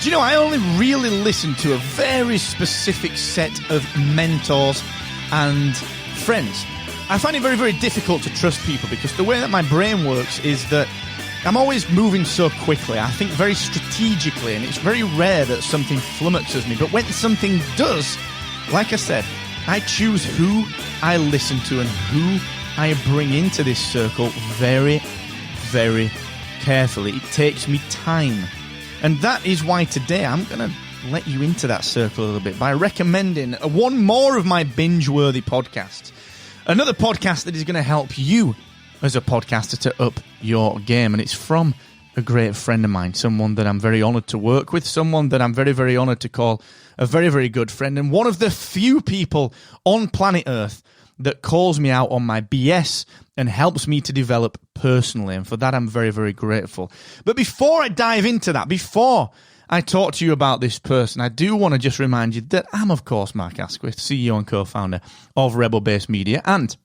Do you know, I only really listen to a very specific set of mentors and friends. I find it very, very difficult to trust people because the way that my brain works is that I'm always moving so quickly. I think very strategically, and it's very rare that something flummoxes me. But when something does, like I said, I choose who I listen to and who I bring into this circle very, very carefully. It takes me time. And that is why today I'm going to let you into that circle a little bit by recommending one more of my Bingeworthy podcasts. Another podcast that is going to help you as a podcaster to up your game. And it's from a great friend of mine, someone that I'm very honored to work with, someone that I'm very, very honored to call a very, very good friend, and one of the few people on planet Earth that calls me out on my BS and helps me to develop personally. And for that, I'm very, very grateful. But before I dive into that, before I talk to you about this person, I do want to just remind you that I'm, of course, Mark Asquith, CEO and co-founder of Rebel Base Media, and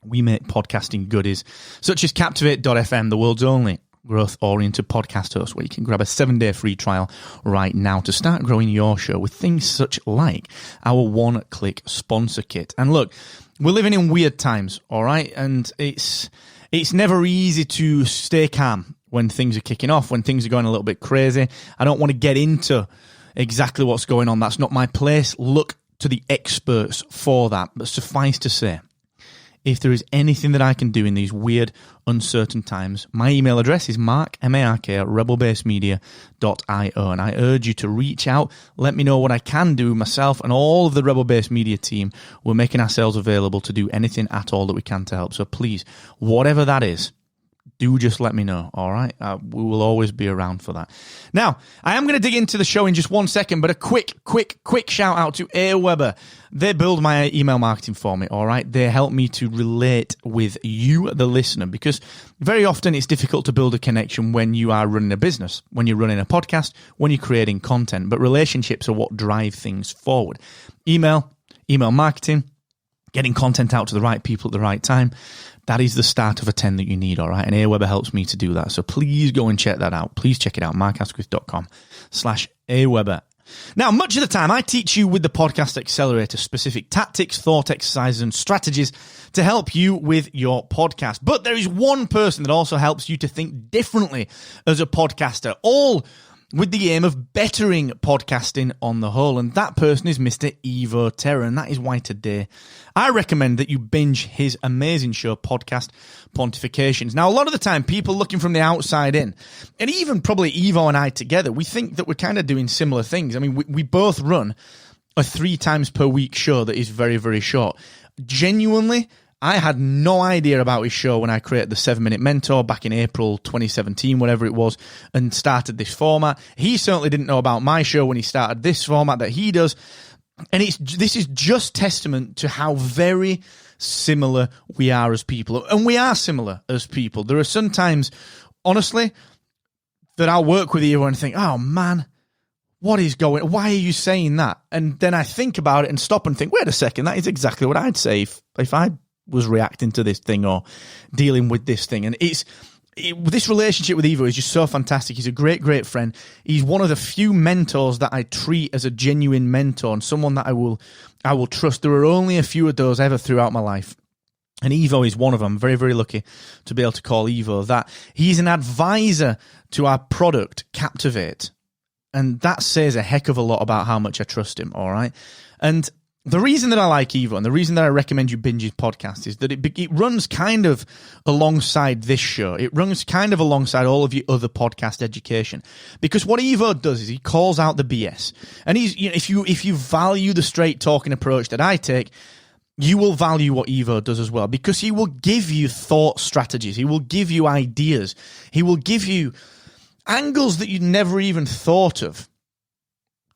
we make podcasting goodies such as Captivate.fm, the world's only growth-oriented podcast host, where you can grab a 7-day free trial right now to start growing your show with things such like our one-click sponsor kit. And look, we're living in weird times, all right? And it's never easy to stay calm when things are kicking off, when things are going a little bit crazy. I don't want to get into exactly what's going on. That's not my place. Look to the experts for that. But suffice to say, if there is anything that I can do in these weird, uncertain times, my email address is mark@rebelbasemedia.io, and I urge you to reach out. Let me know what I can do. Myself and all of the Rebel Base Media team, we're making ourselves available to do anything at all that we can to help. So please, whatever that is, do just let me know, all right? We will always be around for that. Now, I am going to dig into the show in just 1 second, but a quick shout out to AWeber. They build my email marketing for me, all right? They help me to relate with you, the listener, because very often it's difficult to build a connection when you are running a business, when you're running a podcast, when you're creating content, but relationships are what drive things forward. Email marketing, getting content out to the right people at the right time. That is the start of a 10 that you need, all right? And AWeber helps me to do that. So please go and check that out. Please check it out, markasquith.com/AWeber. Now, much of the time, I teach you with the Podcast Accelerator specific tactics, thought exercises, and strategies to help you with your podcast. But there is one person that also helps you to think differently as a podcaster, all with the aim of bettering podcasting on the whole. And that person is Mr. EvoTerra. And that is why today I recommend that you binge his amazing show, Podcast Pontifications. Now, a lot of the time, people looking from the outside in, and even probably Evo and I together, we think that we're kind of doing similar things. I mean, we both run a 3 times per week show that is very, very short. Genuinely, I had no idea about his show when I created the 7-Minute Mentor back in April 2017, whatever it was, and started this format. He certainly didn't know about my show when he started this format that he does. And this is just testament to how very similar we are as people. And we are similar as people. There are sometimes, honestly, that I'll work with you and think, oh man, what is going on? Why are you saying that? And then I think about it and stop and think, wait a second, that is exactly what I'd say if I was reacting to this thing or dealing with this thing. And this relationship with Evo is just so fantastic. He's a great, great friend. He's one of the few mentors that I treat as a genuine mentor and someone that I will trust. There are only a few of those ever throughout my life. And Evo is one of them. I'm very, very lucky to be able to call Evo that. He's an advisor to our product, Captivate. And that says a heck of a lot about how much I trust him, all right? And the reason that I like Evo and the reason that I recommend you binge his podcast is that it runs kind of alongside this show. It runs kind of alongside all of your other podcast education. Because what Evo does is he calls out the BS. And if you value the straight talking approach that I take, you will value what Evo does as well. Because he will give you thought strategies. He will give you ideas. He will give you angles that you'd never even thought of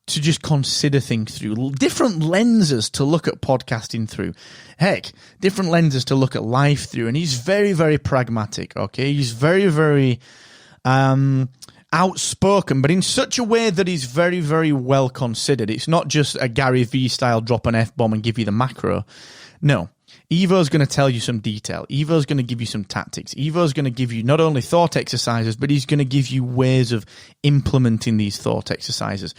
to just consider things through, different lenses to look at podcasting through. Heck, different lenses to look at life through. And he's very, very pragmatic, okay? He's very, very outspoken, but in such a way that is very, very well considered. It's not just a Gary Vee style drop an F-bomb and give you the macro. No, Evo's going to tell you some detail. Evo's going to give you some tactics. Evo's going to give you not only thought exercises, but he's going to give you ways of implementing these thought exercises.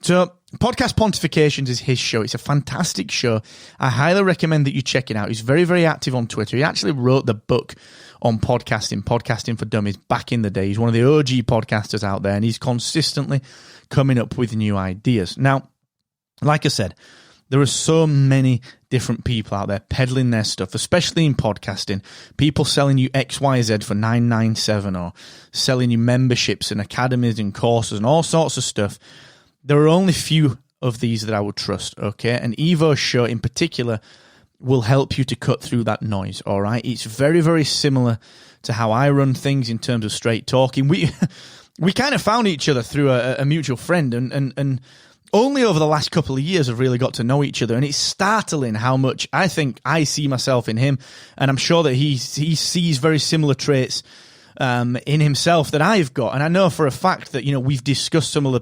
So Podcast Pontifications is his show. It's a fantastic show. I highly recommend that you check it out. He's very, very active on Twitter. He actually wrote the book on Podcasting for Dummies back in the day. He's one of the OG podcasters out there, and he's consistently coming up with new ideas. Now, like I said, there are so many different people out there peddling their stuff, especially in podcasting. People selling you XYZ for $9.97 or selling you memberships and academies and courses and all sorts of stuff. There are only few of these that I would trust, okay? And Evo's show in particular will help you to cut through that noise, all right? It's very, very similar to how I run things in terms of straight talking. We kind of found each other through a mutual friend, and only over the last couple of years have really got to know each other, and it's startling how much I think I see myself in him, and I'm sure that he sees very similar traits in himself that I've got. And I know for a fact that, we've discussed some of the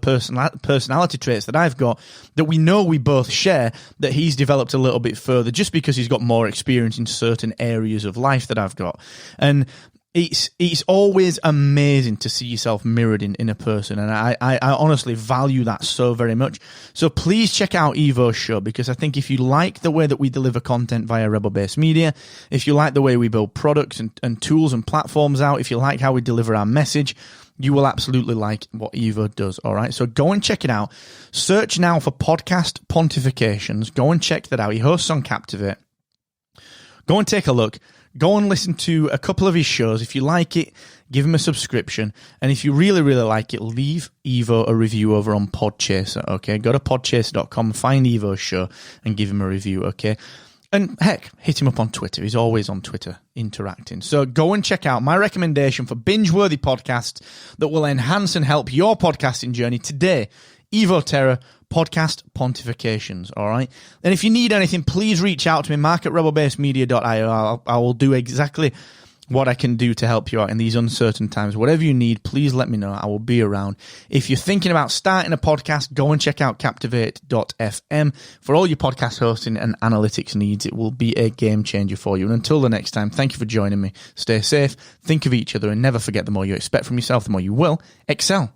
personality traits that I've got that we know we both share, that he's developed a little bit further just because he's got more experience in certain areas of life that I've got. And it's always amazing to see yourself mirrored in a person, and I honestly value that so very much. So please check out Evo's show, because I think if you like the way that we deliver content via Rebel-based media, if you like the way we build products and tools and platforms out, if you like how we deliver our message, you will absolutely like what Evo does, all right? So go and check it out. Search now for Podcast Pontifications. Go and check that out. He hosts on Captivate. Go and take a look. Go and listen to a couple of his shows. If you like it, give him a subscription. And if you really, really like it, leave Evo a review over on Podchaser, okay? Go to podchaser.com, find Evo's show, and give him a review, okay? And heck, hit him up on Twitter. He's always on Twitter interacting. So go and check out my recommendation for binge-worthy podcasts that will enhance and help your podcasting journey today. EvoTerra, Podcast Pontifications, all right? And if you need anything, please reach out to me, mark@rebelbasedmedia.io. I will do exactly what I can do to help you out in these uncertain times. Whatever you need, please let me know. I will be around. If you're thinking about starting a podcast, go and check out Captivate.fm for all your podcast hosting and analytics needs. It will be a game changer for you. And until the next time, thank you for joining me. Stay safe, think of each other, and never forget, the more you expect from yourself, the more you will excel.